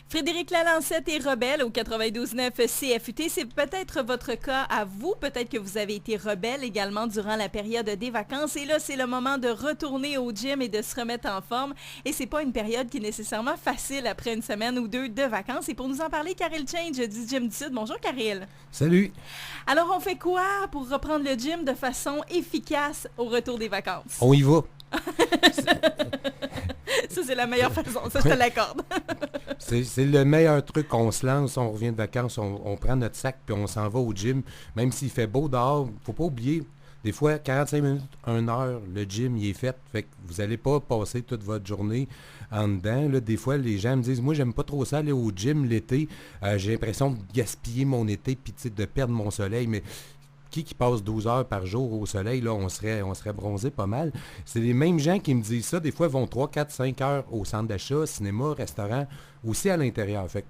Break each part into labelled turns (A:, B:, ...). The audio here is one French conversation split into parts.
A: Frédéric Lalancette est rebelle au 92.9 CFUT. C'est peut-être votre cas à vous. Peut-être que vous avez été rebelle également durant la période des vacances. Et là, c'est le moment de retourner au gym et de se remettre en forme. Et c'est pas une période qui est nécessairement facile après une semaine ou deux de vacances. Et pour nous en parler, Karel Change du Gym du Sud. Bonjour, Karel.
B: Salut.
A: Alors, on fait quoi pour reprendre le gym de façon efficace au retour des vacances?
B: On y va.
A: Ça, c'est la meilleure façon. Ça, je te l'accorde.
B: C'est le meilleur truc qu'on se lance. On revient de vacances, on prend notre sac puis on s'en va au gym. Même s'il fait beau dehors, faut pas oublier, des fois, 45 minutes, 1 heure, le gym, il est fait. Fait que vous n'allez pas passer toute votre journée en dedans. Là, des fois, les gens me disent, moi, j'aime pas trop ça, aller au gym l'été. J'ai l'impression de gaspiller mon été puis de perdre mon soleil. Mais qui passe 12 heures par jour au soleil, là, on serait bronzé pas mal. C'est les mêmes gens qui me disent ça. Des fois, ils vont 3, 4, 5 heures au centre d'achat, cinéma, restaurant, aussi à l'intérieur. Fait que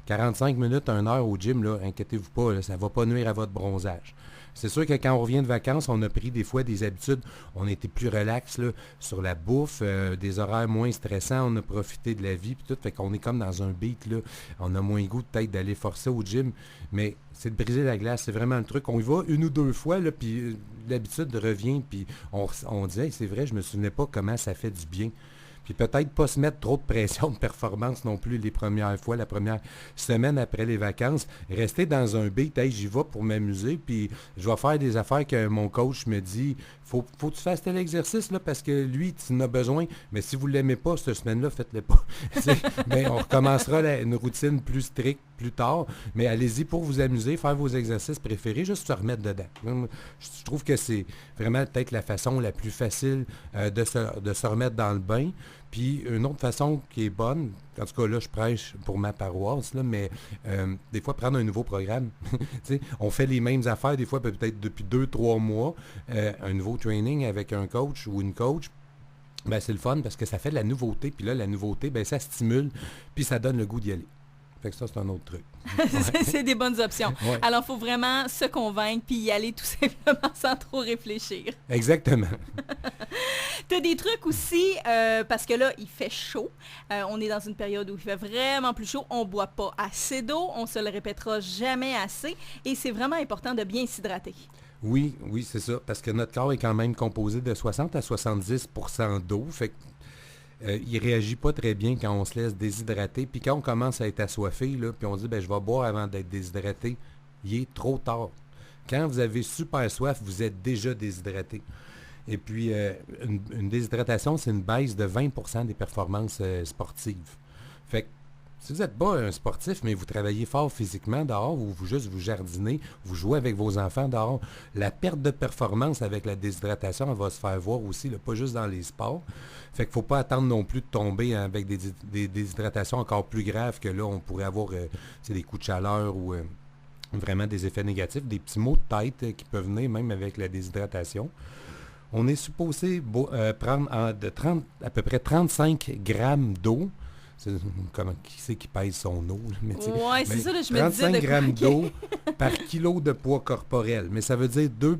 B: 45 minutes, 1 heure au gym, là, inquiétez-vous pas, là, ça ne va pas nuire à votre bronzage. C'est sûr que quand on revient de vacances, on a pris des fois des habitudes, on était plus relax là, sur la bouffe, des horaires moins stressants, on a profité de la vie, puis tout, fait qu'on est comme dans un beat, là, on a moins le goût peut-être d'aller forcer au gym, mais c'est de briser la glace, c'est vraiment le truc. On y va 1 ou 2 fois, là, puis l'habitude revient, puis on dit, hey, c'est vrai, je me souvenais pas comment ça fait du bien. Puis peut-être pas se mettre trop de pression de performance non plus les premières fois, la première semaine après les vacances. Rester dans un beat, hey, j'y vais pour m'amuser, puis je vais faire des affaires que mon coach me dit, faut que tu fasses tel exercice, là, parce que lui, tu en as besoin, mais si vous ne l'aimez pas, cette semaine-là, faites-le pas. Mais on recommencera une routine plus stricte plus tard, mais allez-y pour vous amuser, faire vos exercices préférés, juste se remettre dedans. Je trouve que c'est vraiment peut-être la façon la plus facile de se remettre dans le bain. Puis une autre façon qui est bonne, en tout cas là je prêche pour ma paroisse, là, mais des fois prendre un nouveau programme. On fait les mêmes affaires des fois peut-être depuis 2-3 mois, un nouveau training avec un coach ou une coach. Ben, c'est le fun parce que ça fait de la nouveauté, puis là la nouveauté, ben, ça stimule, puis ça donne le goût d'y aller. Fait que ça, c'est un autre truc.
A: C'est des bonnes options.
B: Ouais.
A: Alors, il faut vraiment se convaincre puis y aller tout simplement sans trop réfléchir.
B: Exactement.
A: Tu as des trucs aussi, parce que là, il fait chaud. On est dans une période où il fait vraiment plus chaud. On ne boit pas assez d'eau. On ne se le répétera jamais assez. Et c'est vraiment important de bien s'hydrater.
B: Oui, c'est ça. Parce que notre corps est quand même composé de 60 à 70% d'eau. Fait que il ne réagit pas très bien quand on se laisse déshydrater. Puis quand on commence à être assoiffé, là, puis on dit ben, je vais boire avant d'être déshydraté, il est trop tard. Quand vous avez super soif, vous êtes déjà déshydraté. Et puis, une déshydratation, c'est une baisse de 20% des performances sportives. Fait que si vous n'êtes pas un sportif, mais vous travaillez fort physiquement dehors, ou vous juste vous jardinez, vous jouez avec vos enfants dehors, la perte de performance avec la déshydratation, elle va se faire voir aussi, là, pas juste dans les sports. Fait qu'il ne faut pas attendre non plus de tomber avec des déshydratations encore plus graves que là, on pourrait avoir des coups de chaleur ou vraiment des effets négatifs, des petits maux de tête qui peuvent venir même avec la déshydratation. On est supposé prendre à peu près 35 grammes d'eau. Qui c'est qui pèse son eau?
A: Oui, c'est ça, là, je me disais
B: 35 grammes d'eau par kilo de poids corporel. Mais ça veut dire 2,5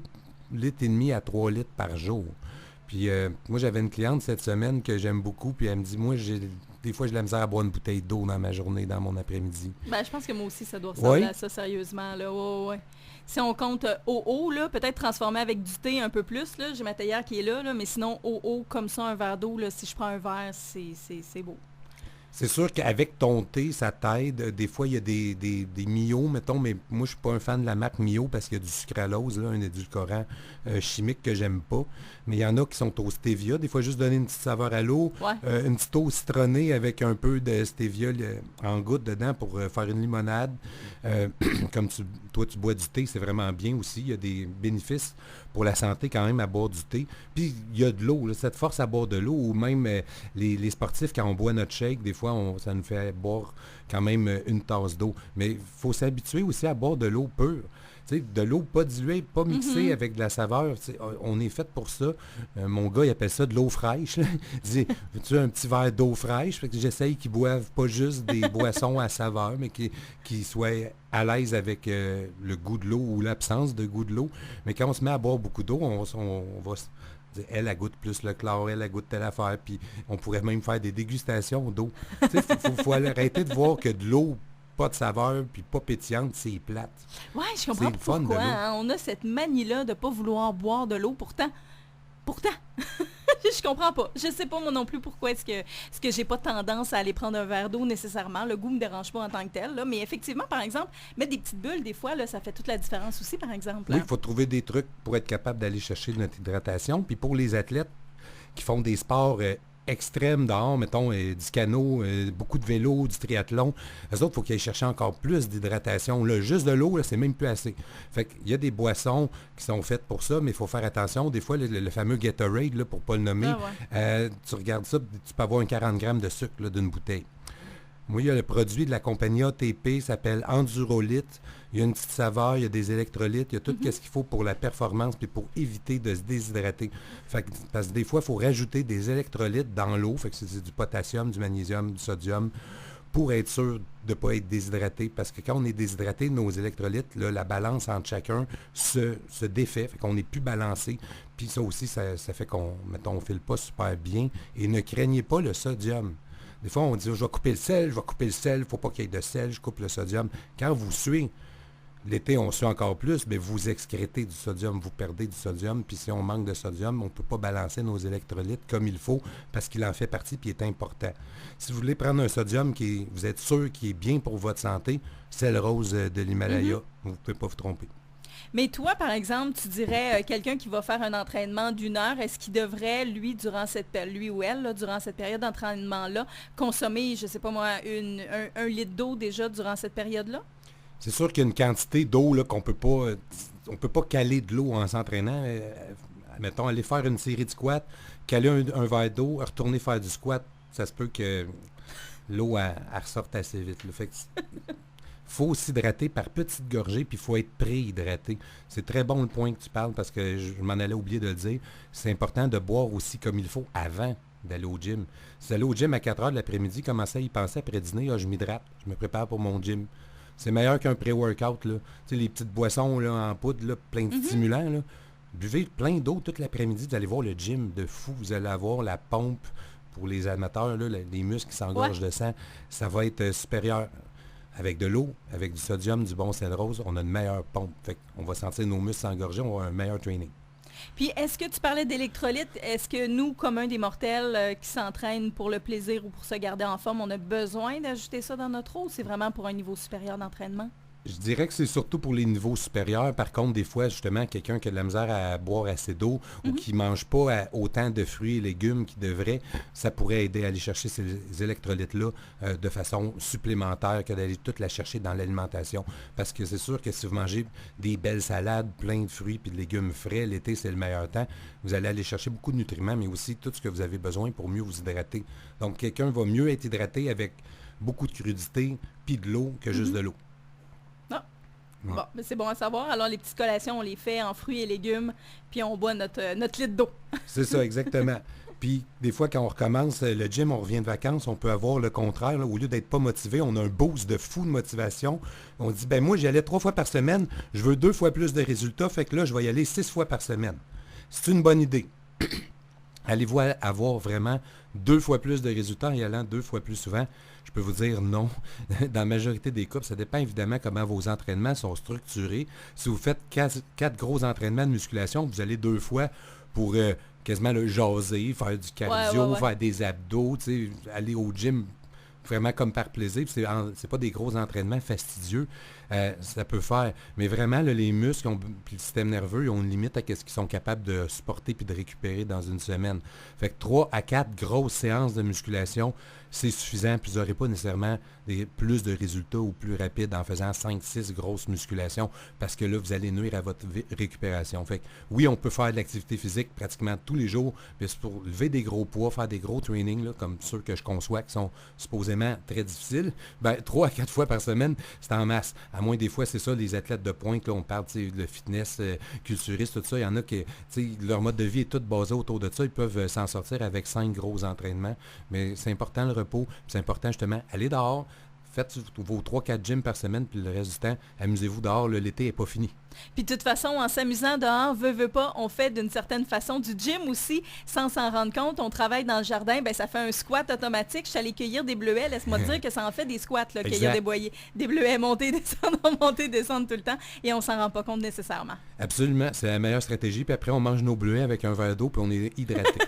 B: litres à 3 litres par jour. Puis moi, j'avais une cliente cette semaine que j'aime beaucoup, puis elle me dit, moi, des fois, j'ai de la misère à boire une bouteille d'eau dans ma journée, dans mon après-midi.
A: Ben, je pense que moi aussi, ça doit ressembler à ça, sérieusement. Là. Ouais. Si on compte au haut, là, peut-être transformer avec du thé un peu plus, là, j'ai ma théière qui est là, mais sinon, au haut, comme ça, un verre d'eau, là, si je prends un verre, c'est beau.
B: C'est sûr qu'avec ton thé, ça t'aide. Des fois, il y a des Mio, mettons, mais moi, je suis pas un fan de la marque Mio parce qu'il y a du sucralose, là, un édulcorant chimique que j'aime pas. Mais il y en a qui sont au stevia. Des fois, juste donner une petite saveur à l'eau, une petite eau citronnée avec un peu de stevia en goutte dedans pour faire une limonade. Comme toi, tu bois du thé, c'est vraiment bien aussi. Il y a des bénéfices pour la santé quand même à boire du thé. Puis, il y a de l'eau. Là, ça te force à boire de l'eau. Ou même les sportifs, quand on boit notre shake, des fois, ça nous fait boire quand même une tasse d'eau. Mais il faut s'habituer aussi à boire de l'eau pure. Tu sais, de l'eau pas diluée, pas mixée avec de la saveur. Tu sais, on est fait pour ça. Mon gars, il appelle ça de l'eau fraîche. Là. Il dit, veux-tu un petit verre d'eau fraîche? Fait que j'essaye qu'ils boivent pas juste des boissons à saveur, mais qu'ils soient à l'aise avec le goût de l'eau ou l'absence de goût de l'eau. Mais quand on se met à boire beaucoup d'eau, on va elle goûte plus le chlore, elle goûte telle affaire, puis on pourrait même faire des dégustations d'eau. Tu sais, faut arrêter de voir que de l'eau pas de saveur, puis pas pétillante, c'est plate.
A: Ouais, je comprends pas pourquoi. Hein, on a cette manie-là de pas vouloir boire de l'eau. Pourtant, je comprends pas. Je sais pas moi non plus pourquoi est-ce que j'ai pas tendance à aller prendre un verre d'eau nécessairement. Le goût me dérange pas en tant que tel. Là. Mais effectivement, par exemple, mettre des petites bulles, des fois, là, ça fait toute la différence aussi, par exemple.
B: Oui, il faut trouver des trucs pour être capable d'aller chercher notre hydratation. Puis pour les athlètes qui font des sports extrêmes dehors, mettons du canot, beaucoup de vélo, du triathlon, eux autres, il faut qu'ils aillent chercher encore plus d'hydratation. Là, juste de l'eau, là, c'est même plus assez. Fait qu'il y a des boissons qui sont faites pour ça, mais il faut faire attention. Des fois, le fameux Gatorade, là, pour ne pas le nommer, tu regardes ça, tu peux avoir un 40 grammes de sucre là, d'une bouteille. Moi, il y a le produit de la compagnie ATP, s'appelle Endurolyte. Il y a une petite saveur, il y a des électrolytes, il y a tout ce qu'il faut pour la performance puis pour éviter de se déshydrater. Fait que, parce que des fois, il faut rajouter des électrolytes dans l'eau, fait que c'est du potassium, du magnésium, du sodium, pour être sûr de ne pas être déshydraté. Parce que quand on est déshydraté, nos électrolytes, là, la balance entre chacun se défait, fait qu'on n'est plus balancé. Puis ça aussi, ça fait qu'on, mettons, on file pas super bien. Et ne craignez pas le sodium. Des fois, on dit, je vais couper le sel, il ne faut pas qu'il y ait de sel, je coupe le sodium. Quand vous suez, l'été, on sue encore plus, mais vous excrétez du sodium, vous perdez du sodium, puis si on manque de sodium, on ne peut pas balancer nos électrolytes comme il faut, parce qu'il en fait partie, puis il est important. Si vous voulez prendre un sodium vous êtes sûr qu'il est bien pour votre santé, sel rose de l'Himalaya, vous ne pouvez pas vous tromper.
A: Mais toi, par exemple, tu dirais quelqu'un qui va faire un entraînement d'1 heure, est-ce qu'il devrait, lui ou elle, là, durant cette période d'entraînement-là, consommer, je ne sais pas moi, un litre d'eau déjà durant cette période-là?
B: C'est sûr qu'il y a une quantité d'eau là, qu'on peut pas... on peut pas caler de l'eau en s'entraînant. Mettons, aller faire une série de squats, caler un verre d'eau, retourner faire du squat, ça se peut que l'eau elle ressorte assez vite. Là. Fait que faut s'hydrater par petites gorgées, puis il faut être préhydraté. C'est très bon le point que tu parles, parce que je m'en allais oublier de le dire. C'est important de boire aussi comme il faut avant d'aller au gym. Si d'aller au gym à 4 heures de l'après-midi, commencer à y penser après dîner, je m'hydrate, je me prépare pour mon gym. C'est meilleur qu'un pré-workout, là. Tu sais, les petites boissons là, en poudre, là, plein de stimulants, là. Buvez plein d'eau toute l'après-midi, vous allez voir le gym de fou, vous allez avoir la pompe pour les amateurs, là, les muscles qui s'engorgent de sang, ça va être supérieur. Avec de l'eau, avec du sodium, du bon sel rose, on a une meilleure pompe. Fait qu'on va sentir nos muscles s'engorger, on va avoir un meilleur training.
A: Puis, est-ce que tu parlais d'électrolytes? Est-ce que nous, comme un des mortels qui s'entraînent pour le plaisir ou pour se garder en forme, on a besoin d'ajouter ça dans notre eau ou c'est vraiment pour un niveau supérieur d'entraînement?
B: Je dirais que c'est surtout pour les niveaux supérieurs. Par contre, des fois, justement, quelqu'un qui a de la misère à boire assez d'eau ou qui ne mange pas autant de fruits et légumes qu'il devrait, ça pourrait aider à aller chercher ces électrolytes-là de façon supplémentaire que d'aller tout la chercher dans l'alimentation. Parce que c'est sûr que si vous mangez des belles salades, plein de fruits et de légumes frais, l'été, c'est le meilleur temps, vous allez aller chercher beaucoup de nutriments, mais aussi tout ce que vous avez besoin pour mieux vous hydrater. Donc, quelqu'un va mieux être hydraté avec beaucoup de crudité puis de l'eau que juste de l'eau.
A: Ouais. Bon, mais c'est bon à savoir. Alors, les petites collations, on les fait en fruits et légumes, puis on boit notre litre d'eau.
B: C'est ça, exactement. Puis, des fois, quand on recommence le gym, on revient de vacances, on peut avoir le contraire. Là, au lieu d'être pas motivé, on a un boost de fou de motivation. On dit, ben moi, j'y allais 3 fois par semaine, je veux 2 fois plus de résultats, fait que là, je vais y aller 6 fois par semaine. C'est une bonne idée. Allez-vous avoir vraiment 2 fois plus de résultats en y allant 2 fois plus souvent? Je peux vous dire non. Dans la majorité des cas, ça dépend évidemment comment vos entraînements sont structurés. Si vous faites 4 gros entraînements de musculation, vous allez 2 fois pour quasiment le jaser, faire du cardio, faire des abdos, aller au gym vraiment comme par plaisir. C'est pas des gros entraînements fastidieux. Ça peut faire. Mais vraiment, là, les muscles puis le système nerveux, ils ont une limite à ce qu'ils sont capables de supporter puis de récupérer dans une semaine. Fait que 3 à 4 grosses séances de musculation, c'est suffisant. Puis vous n'aurez pas nécessairement plus de résultats ou plus rapides en faisant 5-6 grosses musculations parce que là, vous allez nuire à votre récupération. Fait que oui, on peut faire de l'activité physique pratiquement tous les jours, mais c'est pour lever des gros poids, faire des gros trainings, là, comme ceux que je conçois, qui sont supposément vraiment très difficile, 3 à 4 fois par semaine, c'est en masse. À moins des fois, c'est ça, les athlètes de pointe, là, on parle de fitness, culturiste, tout ça, il y en a qui, leur mode de vie est tout basé autour de ça, ils peuvent s'en sortir avec 5 gros entraînements, mais c'est important le repos, c'est important justement, aller dehors, faites vos 3-4 gyms par semaine, puis le reste du temps, amusez-vous dehors, l'été n'est pas fini.
A: Puis de toute façon, en s'amusant dehors, veut pas, on fait d'une certaine façon du gym aussi, sans s'en rendre compte. On travaille dans le jardin, ça fait un squat automatique. Je suis allée cueillir des bleuets. Laisse-moi te dire que ça en fait des squats, là, cueillir des bleuets, monter, descendre tout le temps. Et on s'en rend pas compte nécessairement.
B: Absolument, c'est la meilleure stratégie. Puis après, on mange nos bleuets avec un verre d'eau, puis on est hydraté.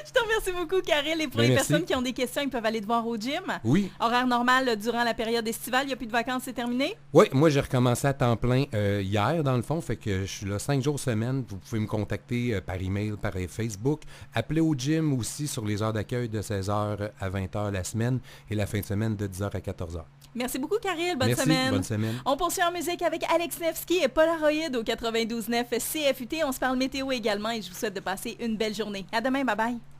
A: Je te remercie beaucoup, Karel. Et pour les personnes qui ont des questions, ils peuvent aller te voir au gym.
B: Oui.
A: Horaire normal durant la période estivale. Il n'y a plus de vacances, c'est terminé?
B: Oui, moi, j'ai recommencé à temps plein hier, dans le fond. Fait que je suis là 5 jours semaine. Vous pouvez me contacter par email, par Facebook. Appelez au gym aussi sur les heures d'accueil de 16h à 20h la semaine et la fin de semaine de 10h à 14h.
A: Merci beaucoup, Karel. Bonne
B: Merci,
A: semaine.
B: bonne semaine.
A: On poursuit en musique avec Alex Nevsky et Polaroid au 92.9 CFUT. On se parle météo également et je vous souhaite de passer une belle journée. À demain. Bye-bye.